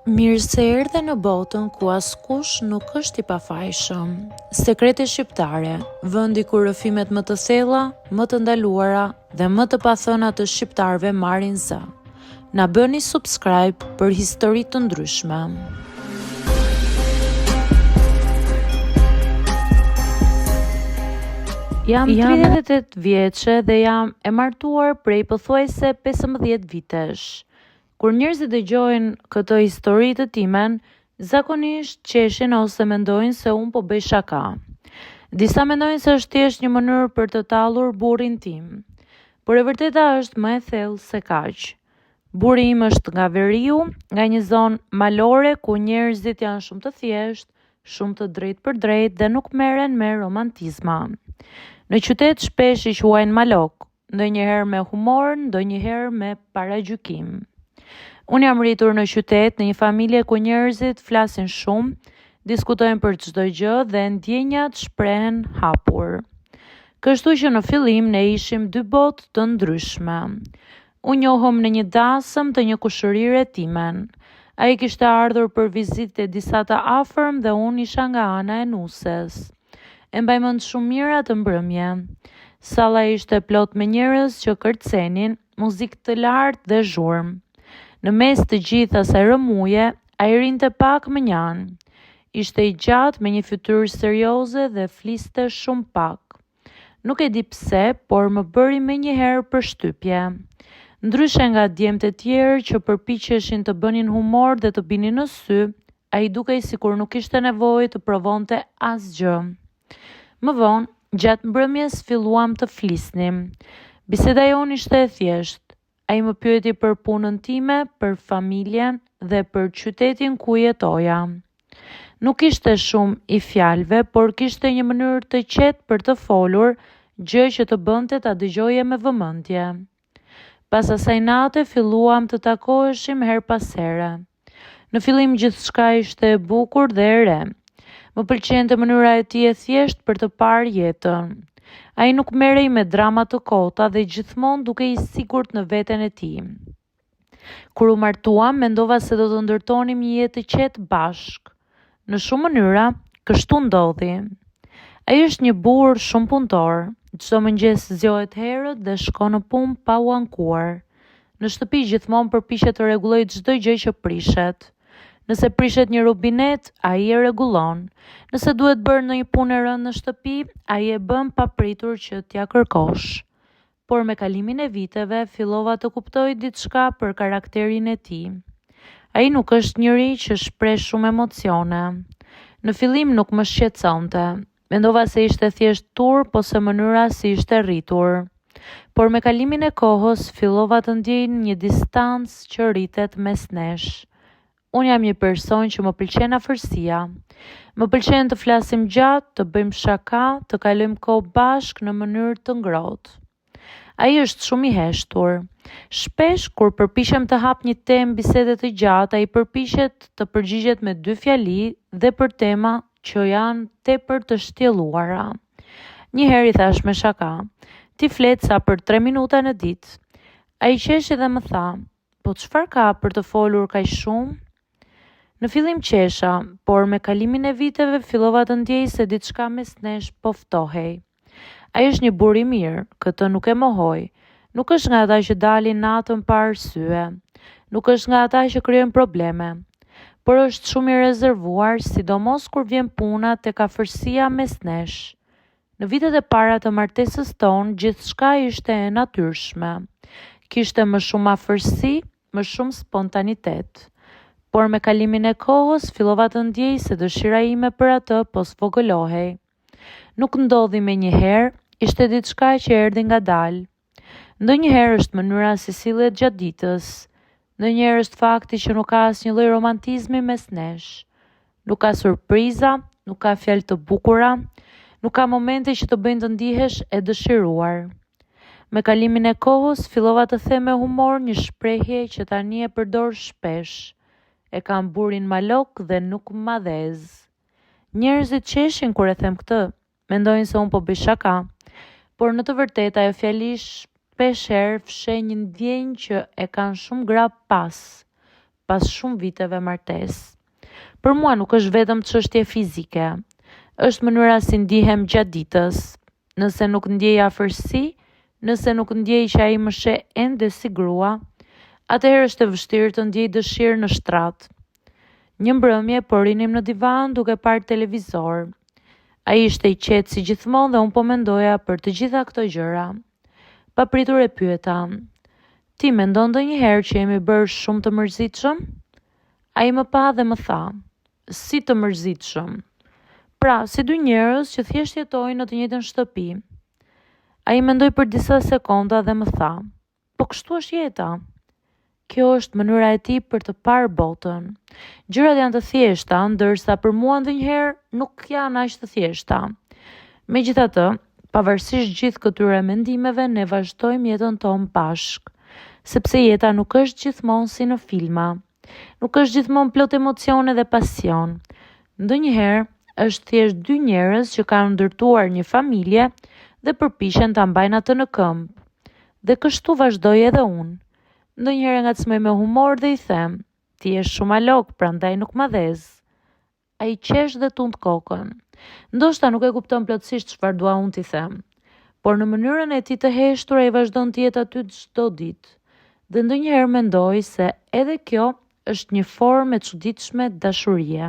Mirë se erdhe në botën ku askush nuk është i pafajshëm. Sekrete shqiptare, vendi ku rrëfimet më të thella, më të ndaluara dhe më të pathëna të shqiptarëve marrin zë. Na bëni subscribe për histori të ndryshme. Jam 38 vjeçe dhe jam e martuar prej pothuajse 15 vitesh. Kur njerëzit dëgjojnë këtë histori të timen, zakonisht qeshin ose mendojnë se unë po bëj shaka. Disa mendojnë se është thjesht një mënyrë për të tallur burrin tim, por e vërteta është më e thellë se kaq. Burri im është nga Veriu, nga një zonë malore ku njerëzit janë shumë të thjeshtë, shumë të drejtë për drejtë dhe nuk merren me romantizma. Në qytet shpesh i quajnë malok, ndonjëherë me humor, ndonjëherë me paragjykim. Unë jam rritur në qytet në një familje ku njerëzit flasin shumë, diskutojnë për çdo gjë dhe ndjenjat shprehen hapur. Kështu që në fillim ne ishim dy botë të ndryshme. Unë njohëm në një dasëm të një kushërire timen. Ai kishte ardhur për vizitë disa të afërm dhe unë isha nga ana e nuses. E mbaj mend shumë mirë atë mbrëmje. Salla ishte plot me njerëz që kërcenin, muzikë të lartë dhe zhurmë. Në mes të gjithë asaj rëmuje, ai rinte pak më njanë. Ishte i gjatë me një fytyrë serioze dhe fliste shumë pak. Nuk e di pse, por më bëri menjëherë përshtypje. Ndryshe nga djemtë e tjerë që përpiqeshin të bënin humor dhe të binin në sy, ai dukej sikur nuk kishte nevojë të provonte asgjë. Më vonë, gjatë mbrëmjes filluam të flisnim. Biseda jonë ishte e thjeshtë. Ai më pyeti për punën time, për familjen dhe për qytetin ku jetoja. Nuk ishte shumë i fjalëve, por kishte një mënyrë të qetë për të folur, gjë që të bënte ta dëgjoje me vëmendje. Pas asaj nate filluam të takoheshim her pas here. Në fillim gjithçka ishte e bukur dhe e re. Më pëlqente mënyra e tij e thjeshtë për të parë jetën. Ai nuk merrej me drama të kota dhe gjithmonë dukej i sigurt në veten e tij. Kur u martuam, mendova se do të ndërtonim një jetë të qetë bashk. Në shumë mënyra, kështu ndodhi. Ai është një burr shumë punëtor. Çdo mëngjes zgjohet herët dhe shkon në punë pa u ankuar. Në shtëpi gjithmonë përpiqet të rregullojë çdo gjë që prishet. Nëse prishet një rubinet, ai e rregullon. Nëse duhet bërë ndonjë punë e rëndë në shtëpi, ai e bën pa pritur që t'ia kërkosh. Por me kalimin e viteve, fillova të kuptoj diçka për karakterin e tij. Ai nuk është njëri që shpreh shumë emocione. Në fillim nuk më shqetësonte. Mendova se ishte thjesht turp ose mënyra si ishte rritur. Por me kalimin e kohës, fillova të ndjej një distancë që rritet mes nesh. Unë jam një person që më pëlqen afërsia. Më pëlqen të flasim gjatë, të bëjmë shaka, të kalojmë kohë bashkë në mënyrë të ngrohtë. Ai është shumë i heshtur. Shpesh kur përpiqem të hap një temë bisede të gjatë, ai përpiqet të përgjigjet me 2 fjali dhe për tema që janë tepër të shtjelluara. Një herë i thash me shaka: "Ti flet sa për 3 minuta në ditë." Ai qeshi dhe më tha: "Po çfarë ka për të folur kaq shumë?" Në fillim qesha, por me kalimin e viteve fillova të ndjej se diçka mes nesh po ftohej. Ai është një burr i mirë, këtë nuk e mohoj. Nuk është nga ata që dalin natën pa arsye. Nuk është nga ata që krijojnë probleme. Por është shumë i rezervuar, sidomos kur vjen puna tek afërsia mes nesh. Në vitet e para të martesës tonë, gjithçka ishte e natyrshme. Kishte më shumë afërsi, më shumë spontanitet. Por me kalimin e kohës fillova të ndjej se dëshira ime për atë po zvogëlohej. Nuk ndodhi me një herë, ishte diçka që erdhi ngadalë. Ndonjëherë është mënyra si sillet gjatë ditës. Ndonjëherë është fakti që nuk ka asnjë lloj romantizmi mes nesh. Nuk ka surpriza, nuk ka fjalë të bukura, nuk ka momente që të bëjnë të ndihesh e dëshiruar. Me kalimin e kohës fillova të them me humor një shprehje që tani e përdor shpesh: "E kam burrin malok dhe nuk madhez." Njerëzit qeshin kur e them këtë, mendojnë se unë po bëj shaka, por në të vërtetë ajo fjali shpesh herë fsheh një ndjenjë që e kanë shumë gra pas. pas shumë viteve martesë. Për mua nuk është vetëm çështje fizike, është mënyra si ndihem gjatë ditës. Nëse nuk ndjej afërsi, nëse nuk ndjej që ai më sheh ende si grua, atëherë është e vështirë të ndjej dëshirë në shtrat. Një mbrëmje po rinim në divan duke parë televizor. Ai ishte i qetë si gjithmonë dhe unë po mendoja për të gjitha këto gjëra. Papritur e pyeta: "Ti mendon ndonjëherë që jemi bërë shumë të mërzitshëm?" Ai më pa dhe më tha: "Si të mërzitshëm?" "Pra, si dy njerëz që thjesht jetojnë në të njëjtën shtëpi." Ai mendoi për disa sekonda dhe më tha: "Po kështu është jeta." Kjo është mënyra e tij për të parë botën. Gjërat janë të thjeshta, ndërsa për mua ndonjëherë nuk janë aq të thjeshta. Megjithatë, pavarësisht gjithë këtyre mendimeve, ne vazhdojmë jetën tonë bashkë, sepse jeta nuk është gjithmonë si në filma. Nuk është gjithmonë plot emocione dhe pasion. Ndonjëherë është thjesht dy njerëz që kanë ndërtuar një familje dhe përpiqen ta mbajnë atë në këmbë. Dhe kështu vazhdoj edhe unë. Ndonjëherë ngacmoj me humor dhe i them: "Ti je shumë alok, prandaj nuk madhez." Ai qesh dhe tund kokën. Ndoshta nuk e kupton plotësisht çfarë dua unë t'i them, por në mënyrën e tij të heshtur ai vazhdon të jetë aty çdo ditë. Dhe ndonjëherë mendoj se edhe kjo është një formë e çuditshme dashurie.